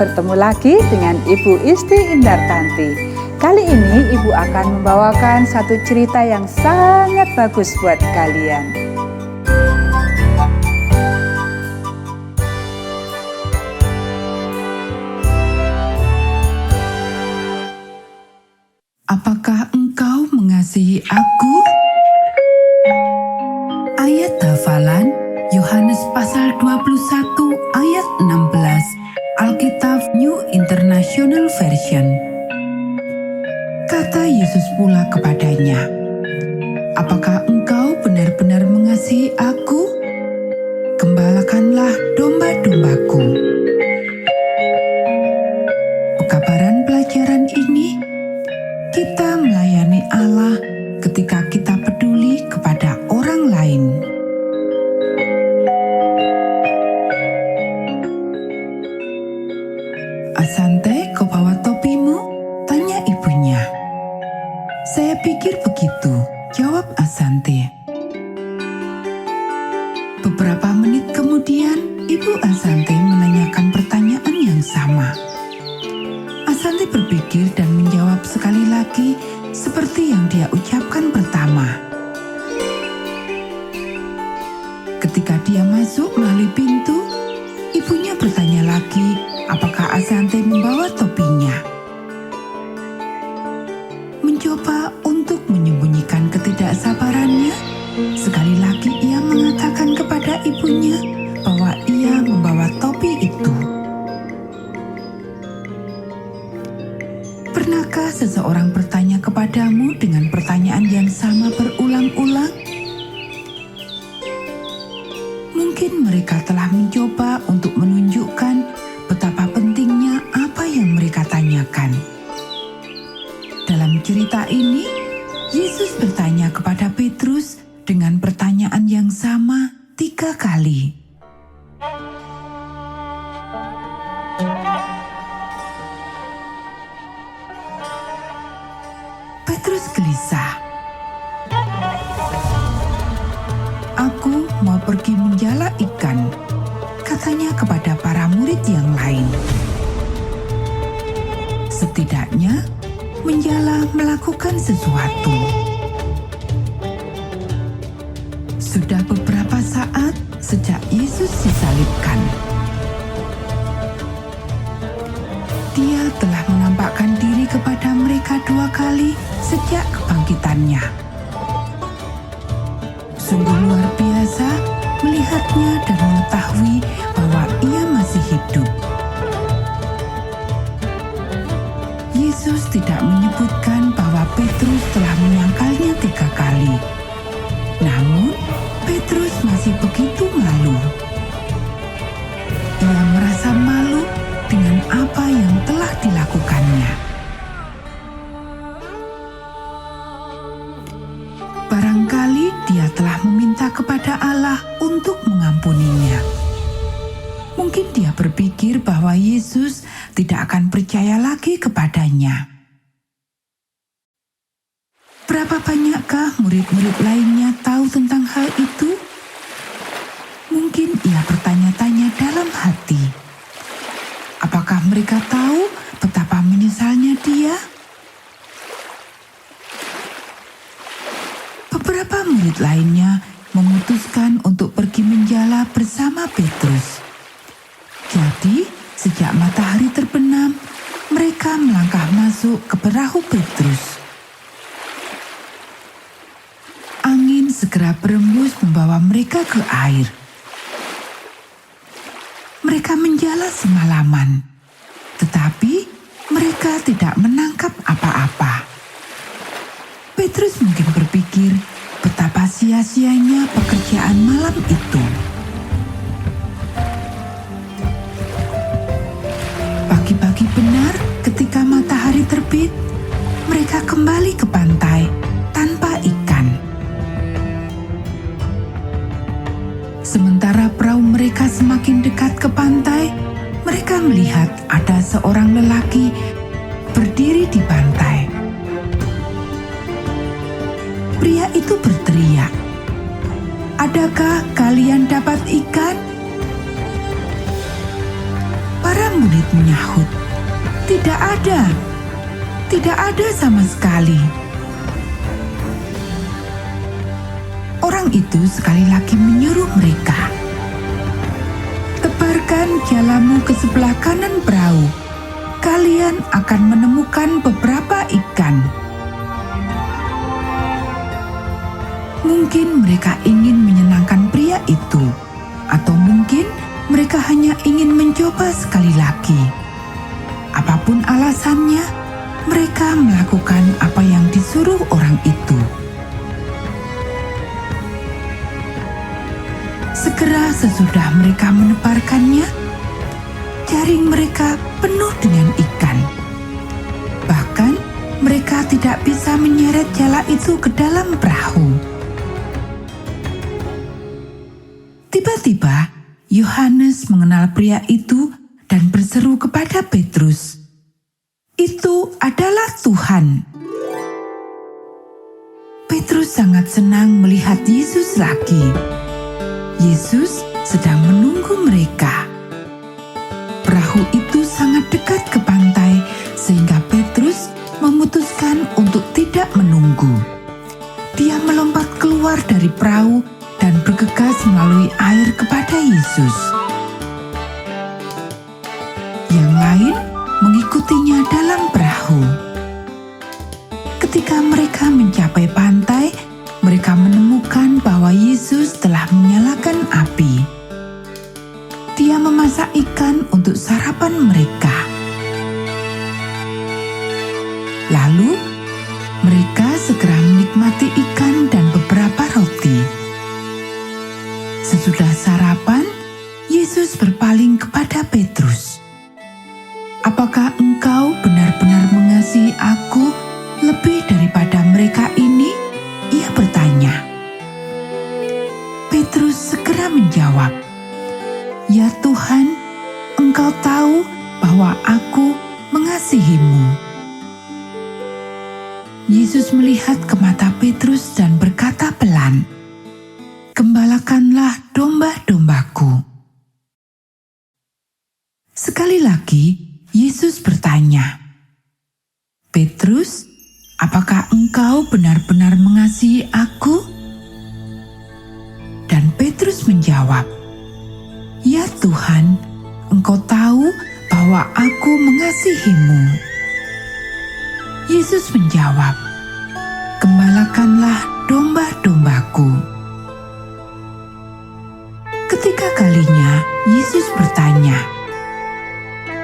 bertemu lagi dengan Ibu Isti Indartanti. Kali ini Ibu akan membawakan satu cerita yang sangat bagus buat kalian. Apakah engkau mengasihi aku? Ayat hafalan Yohanes pasal 21 ayat 16, Alkitab New International Version. Kata Yesus pula kepadanya, "Apakah engkau benar-benar mengasihi aku? Gembalakanlah domba-dombaku." Pekabaran pelajaran ini, kita melayani Allah ketika kita peduli kepada orang lain. "Asante, kau bawa topimu?" tanya ibunya. "Saya pikir begitu," jawab Asante. Beberapa menit kemudian, Ibu Asante menanyakan pertanyaan yang sama. Asante berpikir dan menjawab sekali lagi seperti yang dia ucapkan pertama. Ketika dia masuk melalui pintu, ibunya bertanya lagi apakah Asante membawa topinya. Mencoba untuk menyembunyikan ketidaksabarannya, sekali lagi ia mengatakan kepada ibunya bahwa ia membawa topi itu. Pernahkah seseorang bertanya kepadamu dengan pertanyaan yang sama berulang-ulang? Mungkin mereka telah mencoba untuk menunjukkan betapa pentingnya apa yang mereka tanyakan. Dalam cerita ini, Yesus bertanya kepada Petrus dengan pertanyaan yang sama 3 kali. Petrus gelisah. "Aku mau pergi menjala ikan," katanya kepada para murid yang lain. Setidaknya, menjala melakukan sesuatu. Sudah beberapa saat sejak Yesus disalibkan. Dia telah menampakkan diri kepada mereka 2 kali sejak kebangkitannya. Sungguh luar biasa melihatnya dan mengetahui bahwa ia masih hidup. Yesus tidak menyebutkan bahwa Petrus telah menyangkalnya 3 kali. Namun, Petrus masih begitu malu. Ia merasa malu dengan apa yang telah dilakukannya. Barangkali dia telah meminta kepada Allah untuk mengampuninya. Mungkin dia berpikir bahwa Yesus tidak akan percaya lagi kepadanya. Berapa banyakkah murid-murid lainnya tahu tentang hal itu? Mungkin ia bertanya-tanya dalam hati. Apakah mereka tahu betapa menyesalnya dia? Beberapa murid lainnya memutuskan untuk pergi menjala bersama Petrus. Jadi, sejak matahari terbenam, mereka melangkah masuk ke perahu Petrus. Angin segera berembus membawa mereka ke air. Mereka menjala semalaman, tetapi mereka tidak menangkap apa-apa. Petrus mungkin berpikir betapa sia-sianya pekerjaan malam itu. Pagi-pagi benar ketika matahari terbit, mereka kembali ke pantai tanpa ikan. Sementara perahu mereka semakin dekat ke pantai, mereka melihat ada seorang lelaki berdiri di pantai. Pria itu berteriak, "Adakah kalian dapat ikan?" Para murid menyahut, "Tidak ada. Tidak ada sama sekali." Orang itu sekali lagi menyuruh mereka, "Tebarkan jalamu ke sebelah kanan perahu. Kalian akan menemukan beberapa ikan." Mungkin mereka ingin menyenangkan pria itu, atau mungkin mereka hanya ingin mencoba sekali lagi. Apapun alasannya, mereka melakukan apa yang disuruh orang itu. Segera sesudah mereka menebarkannya, jaring mereka penuh dengan ikan. Bahkan mereka tidak bisa menyeret jala itu ke dalam perahu. Tiba-tiba Yohanes mengenal pria itu dan berseru kepada Petrus, "Itu adalah Tuhan." Petrus sangat senang melihat Yesus lagi. Yesus sedang menunggu mereka. Perahu itu sangat dekat ke pantai sehingga Petrus memutuskan untuk tidak menunggu. Dia melompat keluar dari perahu dan bergegas melalui air kepada Yesus. Yang lain mengikutinya dalam perahu. Ketika mereka mencapai pantai, mereka menemukan bahwa Yesus telah menyalakan api. Dia memasak ikan untuk sarapan mereka. Lalu, mereka segera menikmati ikan dan beberapa roti. Sesudah sarapan, Yesus berpaling kepada Petrus. "Apakah engkau benar-benar mengasihi Aku lebih daripada mereka ini?" Ia bertanya. Petrus segera menjawab, "Ya Tuhan, Engkau tahu bahwa aku mengasihimu." Yesus melihat ke mata Petrus dan berkata pelan, "Gembalakanlah domba-dombaku." Sekali lagi, Yesus bertanya, "Petrus, apakah engkau benar-benar mengasihi Aku?" Dan Petrus menjawab, "Ya Tuhan, Engkau tahu bahwa aku mengasihimu." Yesus menjawab, "Gembalakanlah domba-dombaku." Ketiga kalinya Yesus bertanya,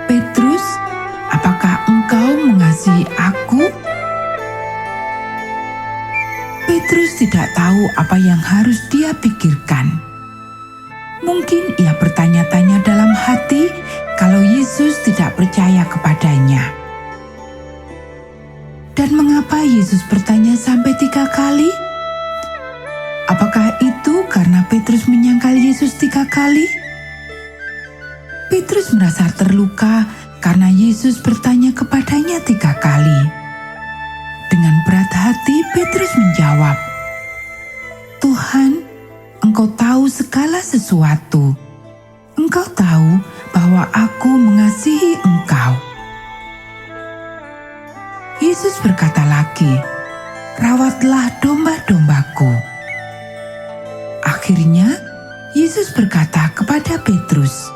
"Petrus, apakah engkau mengasihi Aku?" Petrus tidak tahu apa yang harus dia pikirkan. Mungkin ia bertanya-tanya dalam hati kalau Yesus tidak percaya kepadanya. Dan mengapa Yesus bertanya sampai 3 kali? Apakah itu karena Petrus menyangkal Yesus 3 kali? Petrus merasa terluka karena Yesus bertanya kepadanya 3 kali. Dengan berat hati Petrus menjawab, "Tuhan, Engkau tahu segala sesuatu. Engkau tahu bahwa aku mengasihi Engkau." Yesus berkata lagi, "Rawatlah domba-dombaku." Akhirnya, Yesus berkata kepada Petrus,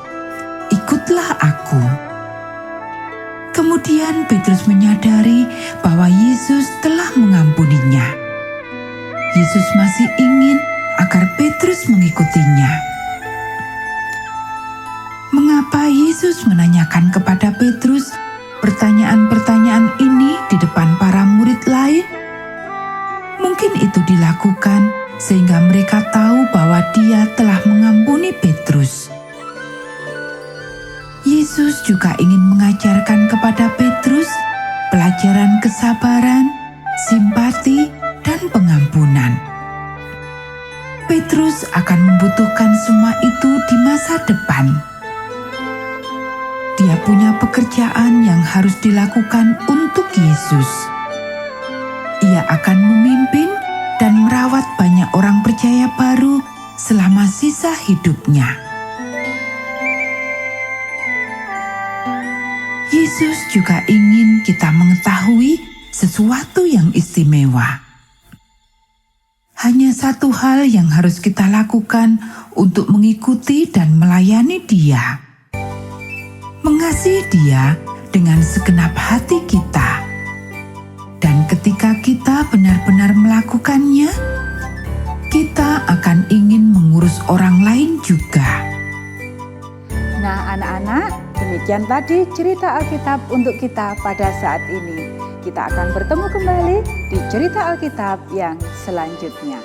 "Ikutlah Aku." Kemudian Petrus menyadari bahwa Yesus telah mengampuninya. Yesus masih ingin agar Petrus mengikutinya. Mengapa Yesus menanyakan kepada Petrus pertanyaan-pertanyaan ini di depan para murid lain? Mungkin itu dilakukan sehingga mereka tahu bahwa Dia telah mengampuni Petrus. Yesus juga ingin mengajarkan kepada Petrus pelajaran kesabaran, simpati, dan pengampunan. Petrus akan membutuhkan semua itu di masa depan. Dia punya pekerjaan yang harus dilakukan untuk Yesus. Ia akan memimpin dan merawat banyak orang percaya baru selama sisa hidupnya. Yesus juga ingin kita mengetahui sesuatu yang istimewa. Hanya satu hal yang harus kita lakukan untuk mengikuti dan melayani Dia. Mengasihi Dia dengan segenap hati kita. Dan ketika kita benar-benar melakukannya, kita akan ingin mengurus orang lain juga. Nah, anak-anak, demikian tadi cerita Alkitab untuk kita pada saat ini. Kita akan bertemu kembali di cerita Alkitab yang selanjutnya.